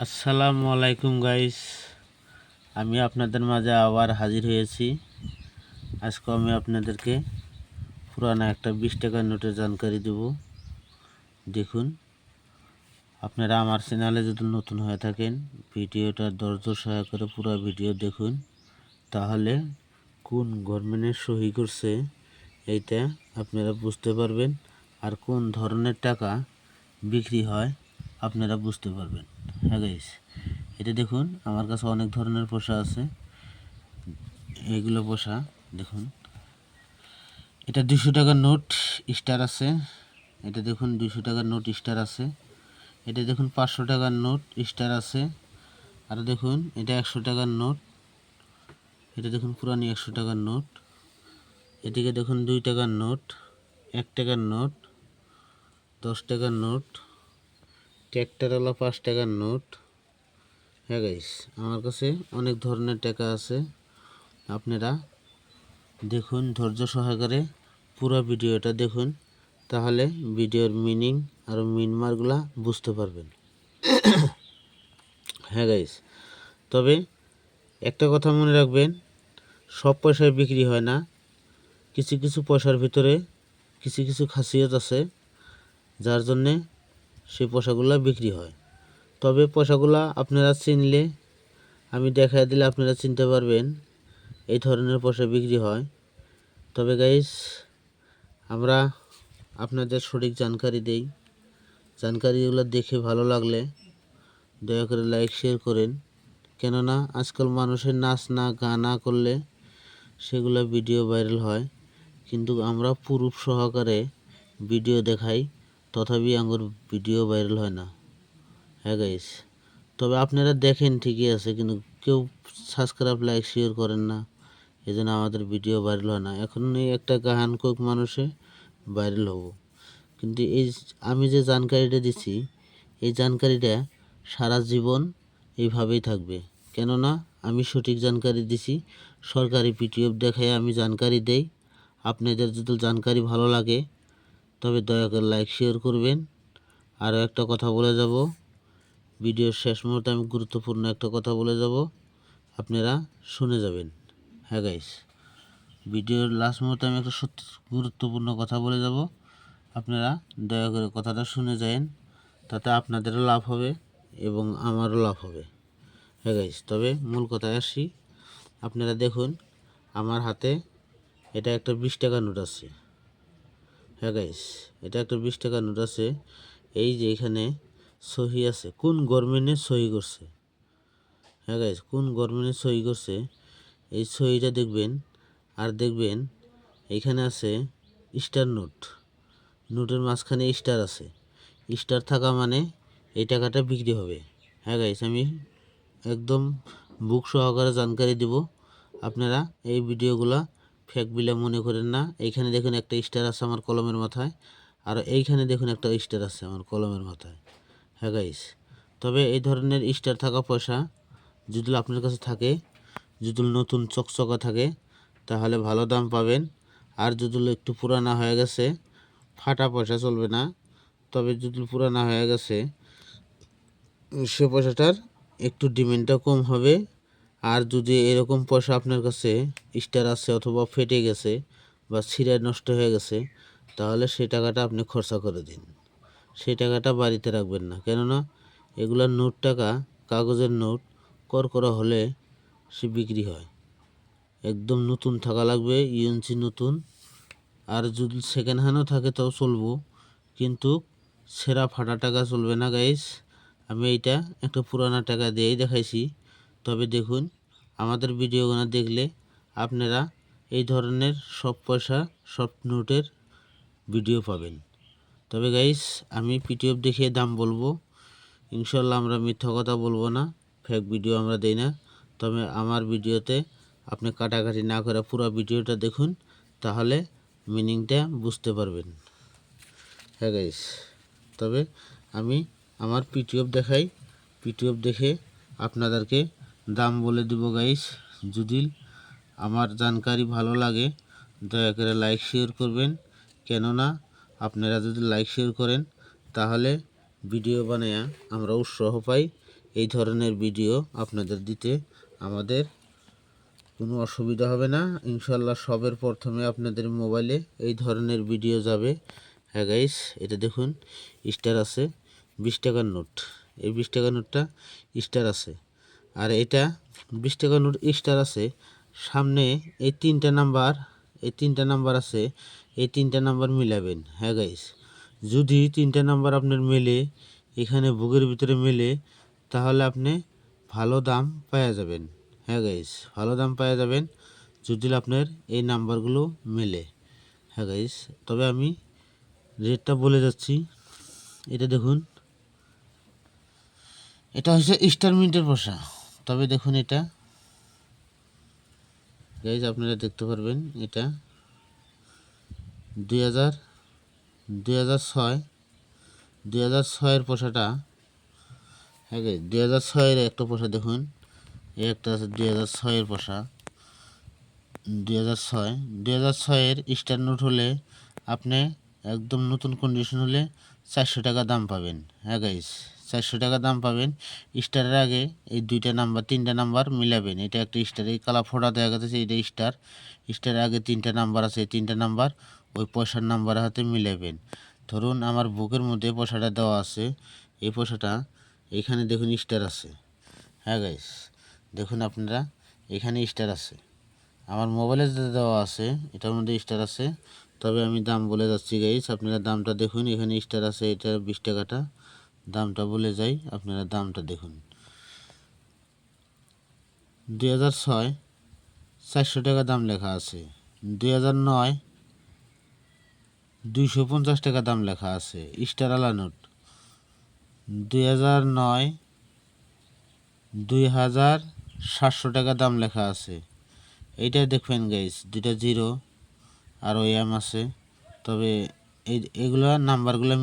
আসসালামু আলাইকুম গাইস, আমি আপনাদের মাঝে আবার হাজির হয়েছি। আজকে আমি আপনাদেরকে পুরানা একটা 20 টাকার নোটের জানকারি দেব। দেখুন, আপনারা আমার চ্যানেলে যদি নতুন হয়ে থাকেন, ভিডিওটা ধৈর্য সহকারে পুরো ভিডিও দেখুন, তাহলে কোন গভর্নমেন্টের সহি করছে এইটা আপনারা বুঝতে পারবেন, আর কোন ধরনের টাকা বিক্রি হয় আপনারা বুঝতে পারবেন। হ্যাঁ গাইস, এটা দেখুন, আমার কাছে অনেক ধরনের পোষা আছে। এইগুলো পোষা দেখুন, এটা 200 টাকার নোট স্টার আছে। এটা দেখুন 200 টাকার নোট স্টার আছে। এটা দেখুন 500 টাকার নোট স্টার আছে। আর দেখুন এটা 100 টাকার নোট। এটা দেখুন পুরানি 100 টাকার নোট। এদিকে দেখুন 2 টাকার নোট, 1 টাকার নোট, 10 টাকার নোট, ট্র্যাক্টরওয়ালা 5 টাকার নোট। হ্যাঁ গাইস, আমার কাছে অনেক ধরনের টাকা আছে। আপনারা দেখুন, ধৈর্য সহকারে পুরো ভিডিওটা দেখুন, তাহলে ভিডিওর মিনিং আর মিনমারগুলা বুঝতে পারবেন। হ্যাঁ গাইস, তবে একটা কথা মনে রাখবেন, সব পয়সায় বিক্রি হয় না। কিছু কিছু পয়সার ভিতরে কিছু কিছু খাসিয়ত আছে, যার জন্যে সেই পয়সাগুলো বিক্রি হয়। তবে পয়সাগুলা আপনারা চিনলে, আমি দেখাই দিলে আপনারা চিনতে পারবেন এই ধরনের পয়সা বিক্রি হয়। তবে গাইস, আমরা আপনাদের সঠিক জানকারি দেই। জানকারিগুলো দেখে ভালো লাগলে দয়া করে লাইক শেয়ার করেন, কেননা আজকাল মানুষের নাচ না গান না করলে সেগুলো ভিডিও ভাইরাল হয়, কিন্তু আমরা প্রুফ সহকারে ভিডিও দেখাই, তথাপি আমার ভিডিও ভাইরাল হয় না। হ্যাঁ গাইস, তবে আপনারা দেখেন ঠিকই আছে, কিন্তু কেউ সাবস্ক্রাইব লাইক শেয়ার করেন না, এই জন্য আমাদের ভিডিও ভাইরাল হয় না। এখন এই একটা গান কোক মানুষে ভাইরাল হব, কিন্তু এই আমি যে জানকারিটা দিচ্ছি, এই জানকারিটা সারা জীবন এইভাবেই থাকবে, কেননা আমি সঠিক জানকারি দিছি। সরকারি পিটিএফ দেখায় আমি জানকারি দেই। আপনাদের যদি জানকারি ভালো লাগে তবে দয়া করে লাইক শেয়ার করবেন। আরও একটা কথা বলে যাব, ভিডিওর শেষ মুহূর্তে আমি গুরুত্বপূর্ণ একটা কথা বলে যাব, আপনারা শুনে যাবেন। হ্যাঁ গাইস, ভিডিওর লাস্ট মুহূর্তে আমি একটা গুরুত্বপূর্ণ কথা বলে যাব, আপনারা দয়া করে কথাটা শুনে যান, তাতে আপনাদেরও লাভ হবে এবং আমারও লাভ হবে। হ্যাঁ গাইস, তবে মূল কথায় আসি। আপনারা দেখুন, আমার হাতে এটা একটা 20 টাকার নোট আছে। হ্যাঁ গাইস, এটা একটা 20 টাকার নোট আছে। এই যে এখানে সহি আছে, কোন গভর্নমেন্টে সহি করছে। হ্যাঁ গাইস, কোন গভর্নমেন্টে সহি করছে এই সহিটা দেখবেন। আর দেখবেন এখানে আছে স্টার নোট, নোটের মাঝখানে স্টার আছে। স্টার থাকা মানে এই টাকাটা বিক্রি হবে। হ্যাঁ গাইস, আমি একদম বুক সহকারে জানকারি দিব। আপনারা এই ভিডিওগুলা ফেক বিলে মনে করেন না। এইখানে দেখুন একটা স্টার আছে আমার কলমের মাথায়, আর এইখানে দেখুন একটা স্টার আছে আমার কলমের মাথায়। হ্যাঁ গাইস, তবে এই ধরনের স্টার থাকা পয়সা যদি আপনার কাছে থাকে, যদি নতুন চকচকা থাকে, তাহলে ভালো দাম পাবেন। আর যদি একটু পুরানা হয়ে গেছে, ফাটা পয়সা চলবে না। তবে যদি পুরানা হয়ে গেছে, সে পয়সাটার একটু ডিমান্ডটা কম হবে। আর যদি এরকম পয়সা আপনার কাছে স্টার আছে অথবা ফেটে গেছে বা ছিঁড়ে নষ্ট হয়ে গেছে, তাহলে সেই টাকাটা আপনি খরচা করে দিন। সেই টাকাটা বাড়িতে রাখবেন না, কেননা এগুলার নোট টাকা, কাগজের নোট, করা হলে সে বিক্রি হয়। একদম নতুন থাকা লাগবে, ইউএনসি নতুন। আর যদি সেকেন্ড হ্যান্ডও থাকে তাও চলবো, কিন্তু সেরা ফাটা টাকা চলবে না গাইস। আমি এইটা একটা পুরানা টাকা দিয়েই দেখাইছি। তবে দেখুন, আমাদের ভিডিওগুলো দেখলে আপনারা এই ধরনের সব পয়সা, সব নোটের ভিডিও পাবেন। তবে গাইস, আমি পিটিএফ দেখিয়ে দাম বলবো, ইনশাল্লাহ আমরা মিথ্যা কথা বলবো না, ফেক ভিডিও আমরা দেই না। তবে আমার ভিডিওতে আপনি কাটাকাটি না করে পুরো ভিডিওটা দেখুন, তাহলে মিনিংটা বুঝতে পারবেন। হ্যাঁ গাইস, তবে আমি আমার পিটিএফ দেখাই, পিটিএফ দেখে আপনাদেরকে দাম বলে দিব গাইস। যদি আমার জানকারি ভালো লাগে দয়া করে লাইক শেয়ার করবেন, কেননা আপনারা যদি লাইক শেয়ার করেন তাহলে ভিডিও বানায়া আমরা উৎসাহ পাই এই ধরনের ভিডিও আপনাদের দিতে আমাদের কোনো অসুবিধা হবে না ইনশাল্লাহ। সবের প্রথমে আপনাদের মোবাইলে এই ধরনের ভিডিও যাবে। হ্যাঁ গাইস, এটা দেখুন স্টার আছে 20 টাকার নোট, এই 20 টাকার নোটটা স্টার আছে, আর এটা 20 টাকার নোট স্টার আছে। সামনে এই তিনটা নাম্বার আছে, এই তিনটা নাম্বার মিলাবেন। হ্যাঁ গাইস, যদি তিনটা নাম্বার আপনার মেলে, এখানে বুকের ভিতরে মেলে, তাহলে আপনি ভালো দাম পাওয়া যাবেন। হ্যাঁ গাইস, ভালো দাম পাওয়া যাবেন যদি আপনার এই নাম্বারগুলো মেলে। হ্যাঁ গাইস, তবে আমি রেটটা বলে যাচ্ছি। এটা দেখুন, এটা হচ্ছে স্টার মিন্টের পোষা। তবে দেখুন এটা গাইস, আপনারা দেখতে পারবেন এটা 2006 পোষাটা। হ্যাঁ গাইস, 2006 একটা পোষা দেখুন, এই একটা আছে 2006 পোষা। 2006 স্টার নোট হলে আপনি একদম নতুন কন্ডিশন হলে 400 টাকা দাম পাবেন। হ্যাঁ গাইস, 400 টাকা দাম পাবেন। স্টারের আগে এই তিনটা নাম্বার মিলাবেন। এটা একটা স্টার, এই কালা ফোটা দেখা যাচ্ছে এটা স্টার। স্টারের আগে তিনটা নাম্বার আছে, এই তিনটা নাম্বার ওই পয়সার নাম্বার হাতে মিলাবেন। ধরুন আমার বুকের মধ্যে পয়সাটা দেওয়া আছে, এই পয়সাটা এখানে দেখুন স্টার আছে। হ্যাঁ গাইস, দেখুন আপনারা এখানে স্টার আছে, আমার মোবাইলে যেটা দেওয়া আছে এটার মধ্যে স্টার আছে। তবে আমি দাম বলে যাচ্ছি গাইস, আপনারা দামটা দেখুন, এখানে স্টার আছে, এটা 20 টাকাটা দামটা বলে যাই, আপনারা দামটা দেখুন। 2006 400 টাকা দাম লেখা আছে। 2009 250 টাকা দাম লেখা আছে স্টার আলা নোট। 2009 2700 টাকা দাম লেখা আছে। এইটা দেখবেন গাইস, দুইটা জিরো আর ওই এম আছে। তবে এগুলো নাম্বারগুলো